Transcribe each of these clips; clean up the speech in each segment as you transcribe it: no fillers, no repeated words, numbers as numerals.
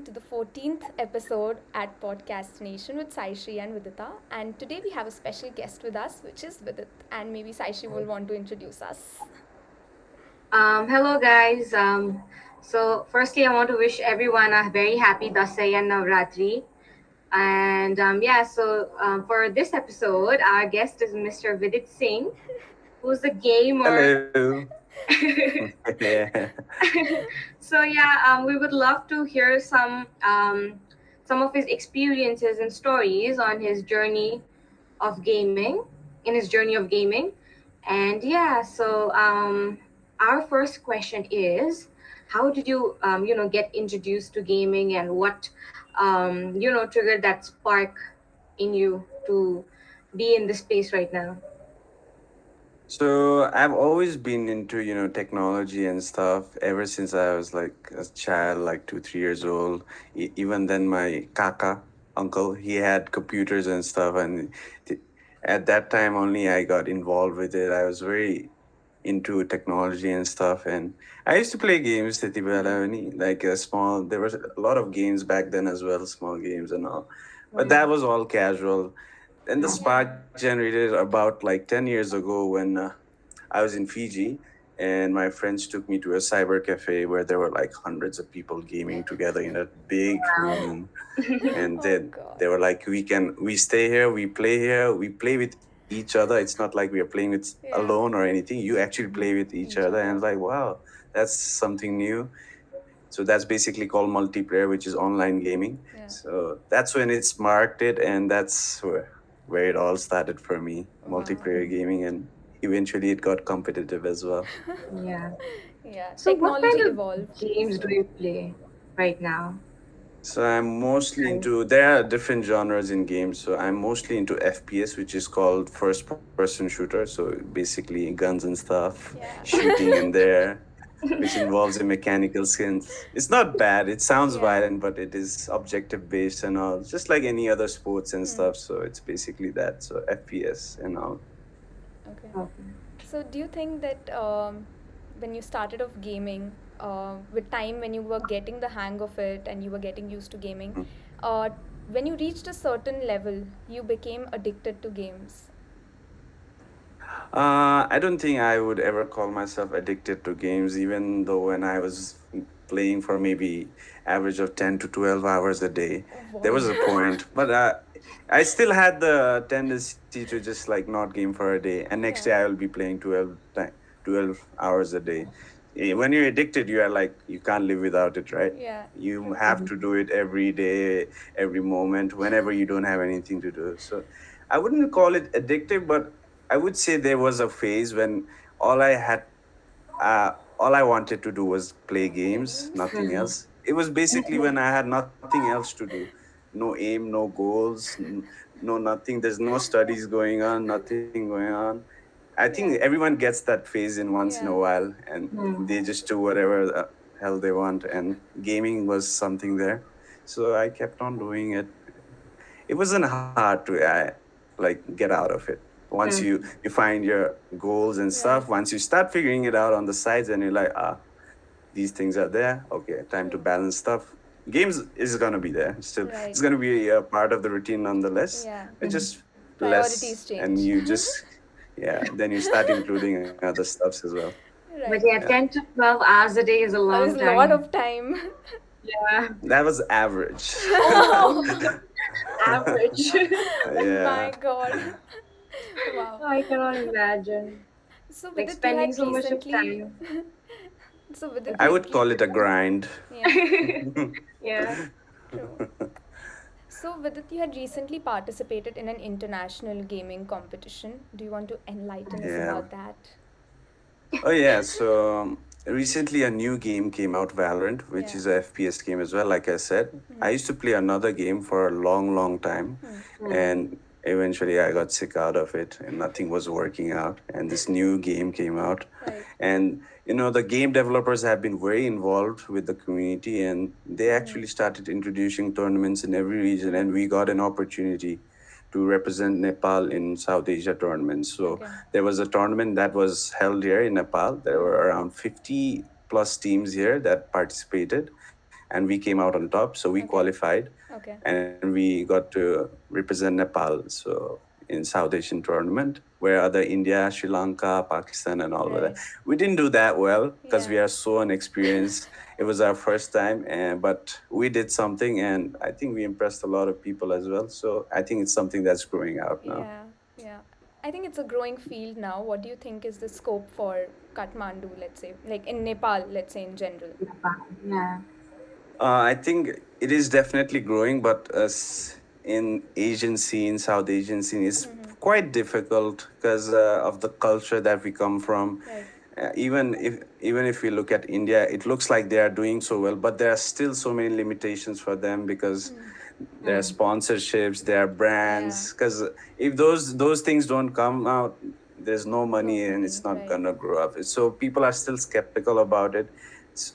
to the 14th episode at Podcastination with Saishri and Vidita. And today we have a special guest with us, which is Vidit. And maybe Saishri will want to introduce us. Hello guys. So firstly, I want to wish everyone a very happy Dashain and Navaratri. And for this episode, our guest is Mr. Vidit Singh, who's a gamer. Hello. Yeah. We would love to hear some of his experiences and stories on his journey of gaming, in his journey of gaming. And our first question is, how did you, get introduced to gaming, and what, triggered that spark in you to be in this space right now? So I've always been into, technology and stuff ever since I was like a child, like 2, 3 years old. Even then, my kaka, uncle, he had computers and stuff. And at that time only I got involved with it. I was very into technology and stuff. And I used to play games, like a small, there was a lot of games back then as well, small games and all. But that was all casual. And the spark generated about like 10 years ago when I was in Fiji, and my friends took me to a cyber cafe where there were like hundreds of people gaming together in a big room. And then they were like, we stay here, we play with each other. It's not like we are playing with alone or anything. You actually play with each other. And I was like, wow, that's something new. So that's basically called multiplayer, which is online gaming. So that's when it sparked it, and that's where it all started for me, multiplayer gaming, and eventually it got competitive as well. Yeah. Yeah, So what kind of evolved. games do you play right now? So I'm mostly into, there are different genres in games. So I'm mostly into FPS, which is called first person shooter. So basically guns and stuff, shooting in there, which involves a mechanical skins. It's not bad. It sounds violent, but it is objective based and all, just like any other sports and stuff. So it's basically that. So FPS and all. Okay. So do you think that when you started off gaming, with time when you were getting the hang of it and you were getting used to gaming, when you reached a certain level, you became addicted to games? I don't think I would ever call myself addicted to games, even though when I was playing for maybe average of 10 to 12 hours a day, there was a point. But I still had the tendency to just like not game for a day. And next day I will be playing 12 hours a day. When you're addicted, you are like, you can't live without it, right? Yeah. You have to do it every day, every moment, whenever you don't have anything to do. So I wouldn't call it addictive, but I would say there was a phase when all I wanted to do was play games, nothing else. It was basically when I had nothing else to do. No aim, no goals, no nothing. There's no studies going on, nothing going on. I think everyone gets that phase in once in a while, and they just do whatever the hell they want. And gaming was something there. So I kept on doing it. It wasn't hard to get out of it. Once you find your goals and stuff, once you start figuring it out on the sides, and you're like, these things are there. Okay, time to balance stuff. Games is gonna be there still. It's gonna be a part of the routine nonetheless. It's just Priorities less, change. and you just then you start including other stuffs as well. But 10 to 12 hours a day is a long That is time. a lot of time. Yeah. That was average. Average. My God. Wow. I cannot imagine. So Like Vidit, spending you so had much of recently. time. So Vidit, I would call it a grind. Yeah. Yeah. True. So Vidit, you had recently participated in an international gaming competition. Do you want to enlighten us about that? Oh yeah, so recently a new game came out, Valorant, which is a FPS game as well. Like I said, I used to play another game for a long, long time, and eventually I got sick out of it, and nothing was working out. And this new game came out, and the game developers have been very involved with the community, and they actually started introducing tournaments in every region, and we got an opportunity to represent Nepal in South Asia tournaments. So there was a tournament that was held here in Nepal. There were around 50 plus teams here that participated. and we came out on top. So we Okay. qualified, Okay. and we got to represent Nepal. So in South Asian tournament, where other India, Sri Lanka, Pakistan, and all of that. Right. We didn't do that well because we Yeah. are so inexperienced. It was our first time, but we did something, and I think we impressed a lot of people as well. So I think it's something that's growing out now. Yeah. Yeah. I think it's a growing field now. What do you think is the scope for Kathmandu, let's say, like in Nepal, let's say in general? Yeah. I think it is definitely growing, but in Asian scene, South Asian scene, is quite difficult because of the culture that we come from. Right. Even if we look at India, it looks like they are doing so well, but there are still so many limitations for them because there are sponsorships, there are brands. Because if those things don't come out, there's no money and it's not right. gonna grow up. So people are still skeptical about it.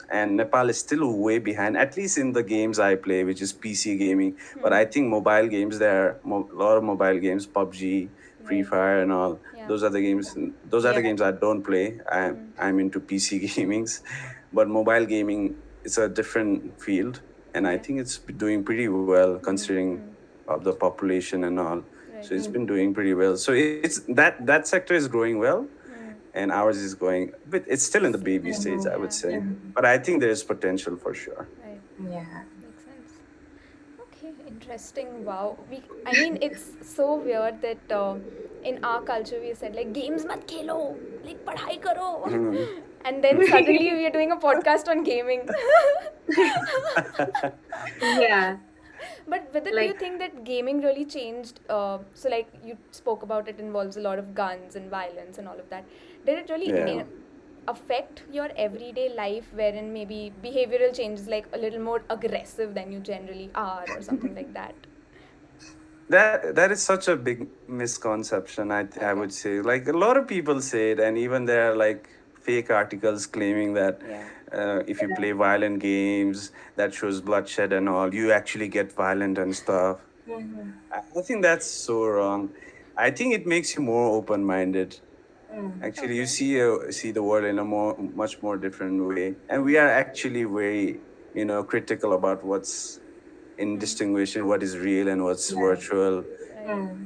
And Nepal is still way behind, at least in the games I play, which is PC gaming. But I think mobile games, there are a lot of mobile games, PUBG, Free Right. Fire, and all. Yeah. Those are the games. Those are the Yeah. games I don't play. I'm into PC gamings, but mobile gaming is a different field, and I think it's doing pretty well considering of the population and all. Right. So it's been doing pretty well. So it's that sector is growing well, and ours is going, but it's still in the baby stage, I would say. But I think there is potential for sure. Right. Yeah. Makes sense. Okay, interesting. Wow. I mean, it's so weird that in our culture we said like games mat khelo, like padhai karo, and then suddenly we are doing a podcast on gaming. Yeah. But Vidit, do you Like- think that gaming really changed? So, like you spoke about, it involves a lot of guns and violence and all of that. Did it really Yeah. affect your everyday life, wherein maybe behavioral changes, like a little more aggressive than you generally are, or something like that? That is such a big misconception. I would say, like, a lot of people say it, and even there are like fake articles claiming that if you play violent games that shows bloodshed and all, you actually get violent and stuff. I think that's so wrong. I think it makes you more open-minded. Actually, you see the world in a much more different way, and we are actually very critical about what's indistinguishing what is real and what's virtual.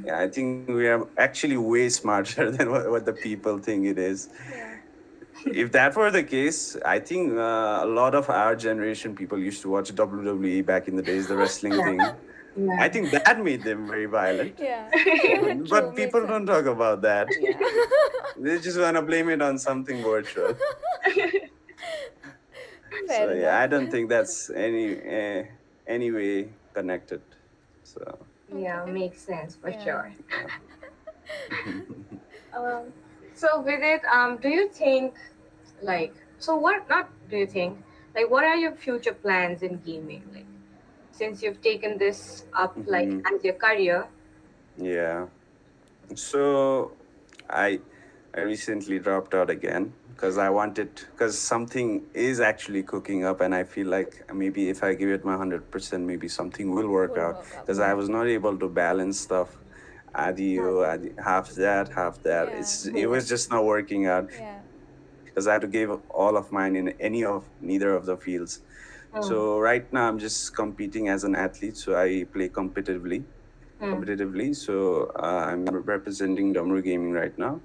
Yeah, I think we are actually way smarter than what the people think it is. If that were the case, I think a lot of our generation people used to watch WWE back in the days, the wrestling thing. I think that made them very violent. Yeah. But people don't talk about that. They just want to blame it on something virtual. Fair So enough. yeah, I don't think that's any way connected. So Yeah, makes sense for Yeah. sure. So with it, do you think like what not do you think like what are your future plans in gaming, like since you've taken this up like as your career? yeah. So I recently dropped out again because something is actually cooking up, and I feel like maybe if I give it my 100%, maybe something will work out, because I was not able to balance stuff. Half that, half that. Yeah. It was just not working out Yeah. because I had to give all of mine in neither of the fields. So right now I'm just competing as an athlete. So I play competitively. So I'm representing Damru Gaming right now.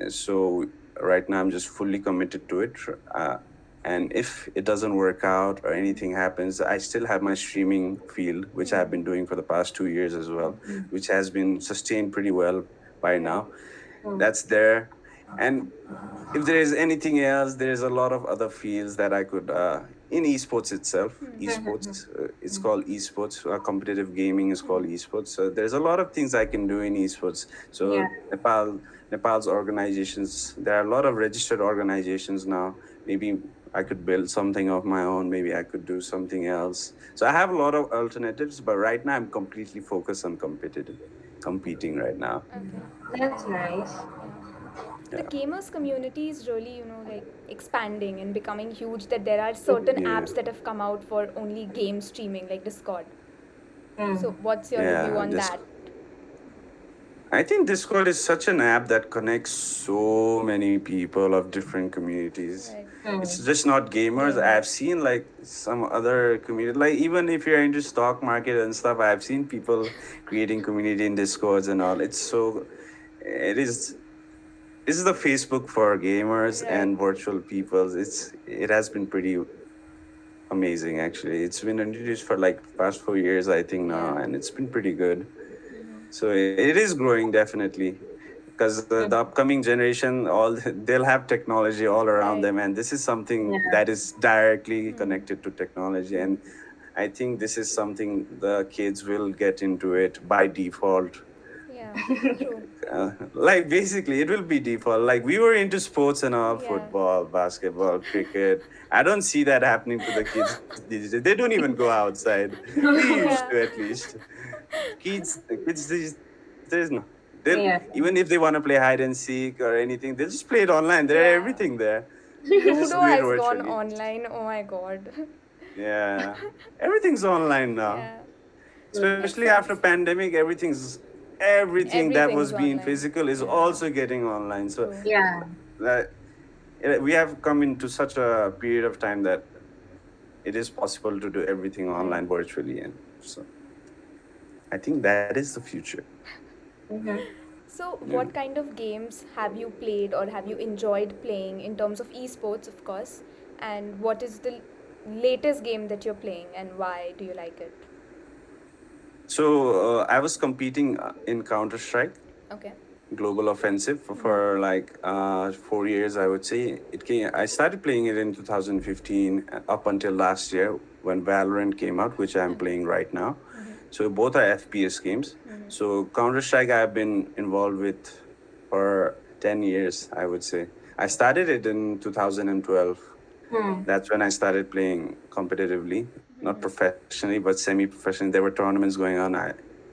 So right now I'm just fully committed to it. And if it doesn't work out or anything happens, I still have my streaming field, which I've been doing for the past 2 years as well, which has been sustained pretty well by now. That's there. And if there is anything else, there's a lot of other fields that I could, in esports itself, it's called esports, competitive gaming is called esports. So there's a lot of things I can do in esports. So Yeah. Nepal's organizations, there are a lot of registered organizations now. Maybe I could build something of my own. Maybe I could do something else. So I have a lot of alternatives, but right now I'm completely focused on competing right now. That's nice. The gamers community is really, like expanding and becoming huge, that there are certain Yeah. apps that have come out for only game streaming, like Discord. So what's your Yeah, review on that? I think Discord is such an app that connects so many people of different communities. Right. It's Mm. just not gamers. I've Gamers. seen like some other community, like even if you're into stock market and stuff, I've seen people creating community in discords and all. It's so, it is, this is the Facebook for gamers Right. and virtual peoples. It has been pretty amazing actually. It's been introduced for like past 4 years I think now, Yeah. and it's been pretty good. Mm-hmm. So it is growing definitely, because the Mm. upcoming generation, all they'll have technology all around Right. them, and this is something Yeah. that is directly Hmm. connected to technology. And I think this is something the kids will get into it by default. Yeah. True. Like basically it will be default. Like we were into sports and all, Yeah. football, basketball, cricket. I don't see that happening to the kids these days. They don't even go outside. We used to, Yeah. at least. Kids there's no, they'll, Yeah. even if they want to play hide and seek or anything, they'll just play it online. There are Yeah. everything there. They just Ludo do it has gone virtually. online. Oh my god. Yeah, everything's online now. Yeah. Especially Makes after sense. pandemic, everything that was Everything's being online. physical is Yeah. also getting online. So True. Yeah. uh, we have come into such a period of time that it is possible to do everything Right. online virtually, and so I think that is the future. Mm-hmm. So, Yeah. what kind of games have you played or have you enjoyed playing in terms of esports, of course? And what is the latest game that you're playing and why do you like it? So I was competing in Counter Strike Okay. Global Offensive for like 4 years, I would say. I started playing it in 2015 up until last year when Valorant came out, which I'm playing right now. So both are FPS games. So Counter Strike I've been involved with for 10 years, I would say. I started it in 2012. Hmm. That's when I started playing competitively, not professionally, but semi-professionally. There were tournaments going on,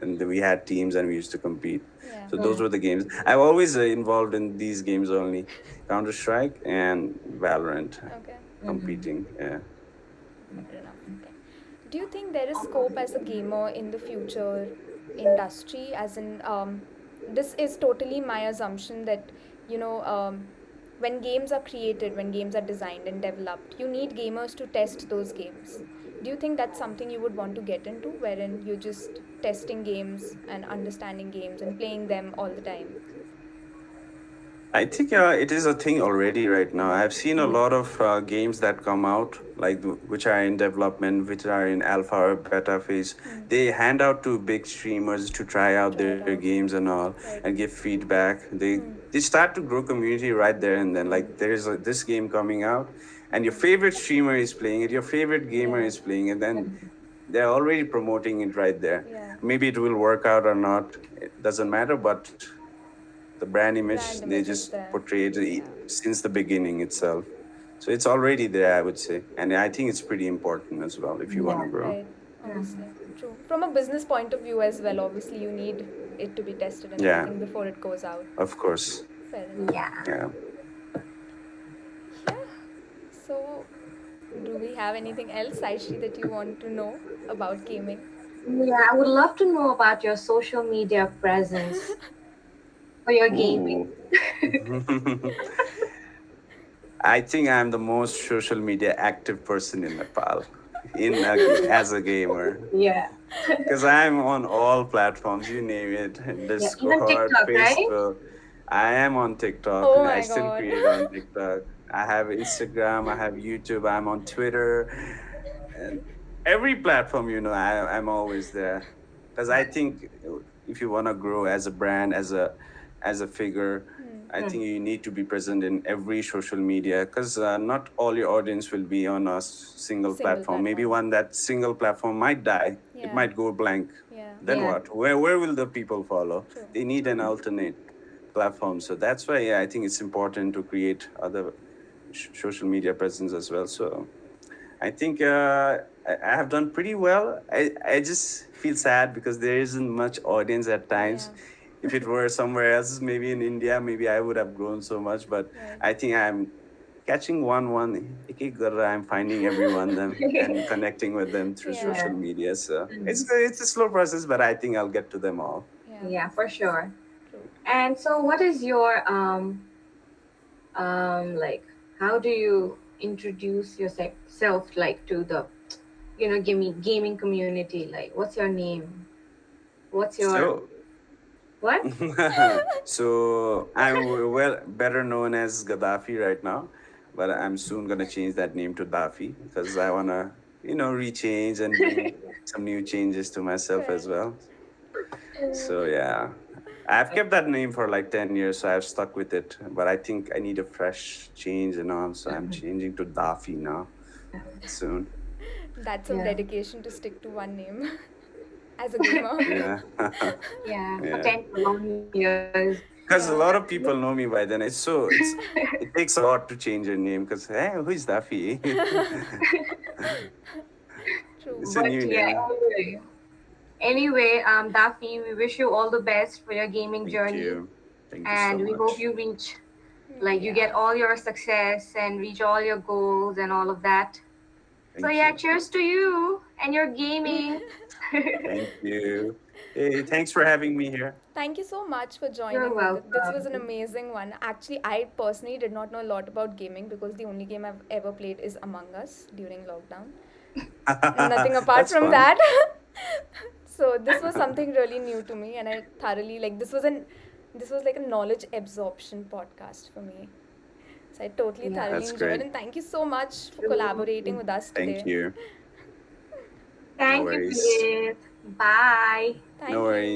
and we had teams and we used to compete. Yeah. So those were the games. I've always involved in these games only, Counter Strike and Valorant, Okay. competing. Yeah. Fair enough. Okay. Do you think there is scope as a gamer in the future industry? As in, this is totally my assumption that, you know, when games are created, when games are designed and developed, you need gamers to test those games. Do you think that's something you would want to get into, wherein you're just testing games and understanding games and playing them all the time? I think it is a thing already right now. I've seen a lot of games that come out, like which are in development, which are in alpha or beta phase. They hand out to big streamers to try out Try their it out. games and all, Right. and give feedback. They start to grow community right there and then. Like there is this game coming out, and your favorite streamer is playing it. Your favorite gamer Yeah. is playing it. Then they're already promoting it right there. Yeah. Maybe it will work out or not. It doesn't matter, but the brand image Brand they image is just there. portray it since the beginning itself. So it's already there, I would say, and I think it's pretty important as well if you want to grow. Right. Obviously. True. From a business point of view as well, obviously you need it to be tested and Yeah. everything before it goes out. Of course. Fair enough. Yeah. Yeah. Yeah. So, do we have anything else, Aishi, that you want to know about gaming? Yeah, I would love to know about your social media presence for your gaming. Ooh. I think I'm the most social media active person in Nepal, as a gamer, Yeah. because I'm on all platforms. You name it, Yeah. Even Discord, TikTok, right? Facebook. I am on TikTok. Oh I my still god. create on TikTok. I have Instagram. I have YouTube. I'm on Twitter. And every platform, I'm always there. Because I think if you want to grow as a brand, as a figure, I think you need to be present in every social media. Because not all your audience will be on a single platform. Maybe that single platform might die. Yeah. It might go blank. Yeah. Then Yeah. what? Where will the people follow? True. They need an alternate platform. So that's why I think it's important to create other social media presence as well. So I think I have done pretty well. I just feel sad because there isn't much audience at times. Yeah. If it were somewhere else, maybe in India, maybe I would have grown so much. But Right. I think I'm catching one. I'm finding everyone them and connecting with them through Yeah. social media. So it's a slow process, but I think I'll get to them all. Yeah. Yeah, for sure. True. And so, what is your like? How do you introduce yourself like to the gaming community. Like, what's your name? What's your So, what? so I'm well better known as Gaddafi right now, but I'm soon gonna change that name to Daffy because I wanna, rechange and do some new changes to myself as Right. well. So yeah, I've kept that name for like 10 years, so I've stuck with it. But I think I need a fresh change and all, so I'm changing to Daffy now soon. That's some Yeah. dedication to stick to one name as a gamer. Yeah, Yeah, for yeah. 10 long years. Because a Yeah, lot of people know me by then. It takes a lot to change your name. Because hey, who is Daffy? true. It's a But new yeah, name. anyway, Daffy, we wish you all the best for your gaming Thank journey, you. Thank you so and we hope much. you reach, like, you get Yeah. all your success and reach all your goals and all of that. So Thank yeah, you. cheers to you and your gaming. Thank you. Hey, thanks for having me here. Thank you so much for You're joining with it. This was an welcome. amazing one. Actually, I personally did not know a lot about gaming because the only game I've ever played is Among Us during lockdown. Nothing apart That's from fun. that. So this was something really new to me, and I thoroughly like this was like a knowledge absorption podcast for me. So I totally Yeah. thoroughly That's enjoyed, great. and thank you so much for collaborating True. with us Thank today. you. No Thank you, worries. Vidit. Bye. No Thank worries. you.